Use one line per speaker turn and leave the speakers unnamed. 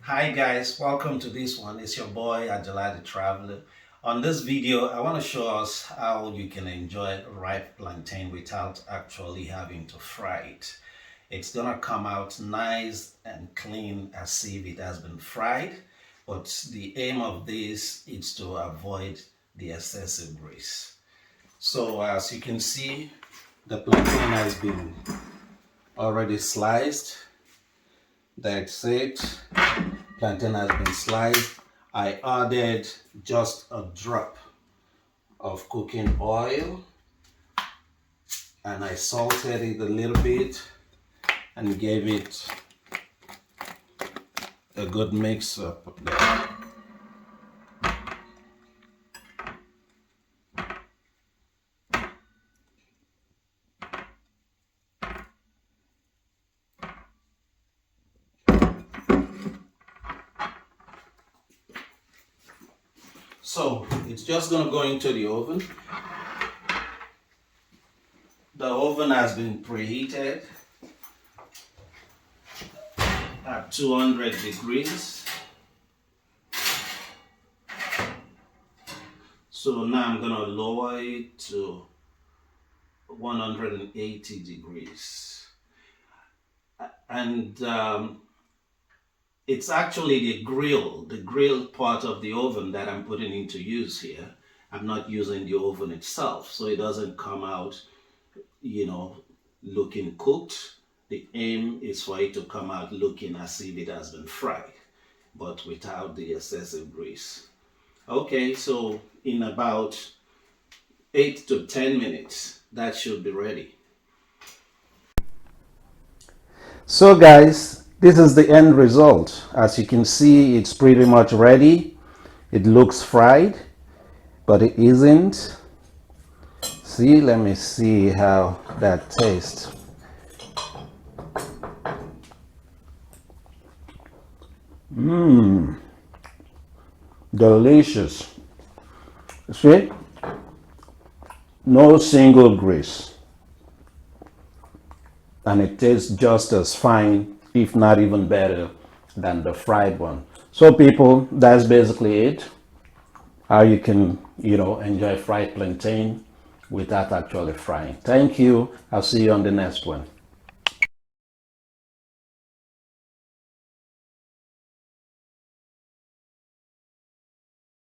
Hi guys, welcome to this one. It's your boy Ajala The Traveller. On this video, I want to show us how you can enjoy ripe plantain without actually having to fry it. It's gonna come out nice and clean as if it has been fried, but the aim of this is to avoid the excessive grease. So as you can see, the plantain has been already sliced. That's it. Plantain has been sliced. I added just a drop of cooking oil and I salted it a little bit and gave it a good mix up there. So it's just going to go into the oven. The oven has been preheated at 200 degrees. So now I'm going to lower it to 180 degrees. And it's actually the grill part of the oven that I'm putting into use here. I'm not using the oven itself, so it doesn't come out, looking cooked. The aim is for it to come out looking as if it has been fried, but without the excessive grease. Okay, so in about 8 to 10 minutes, that should be ready. So guys, this is the end result. As you can see, it's pretty much ready. It looks fried, but it isn't. See, let me see how that tastes. Delicious. See, no single grease. And it tastes just as fine, if not even better than the fried one. So people, that's basically it. How you can, enjoy fried plantain without actually frying. Thank you. I'll see you on the next one.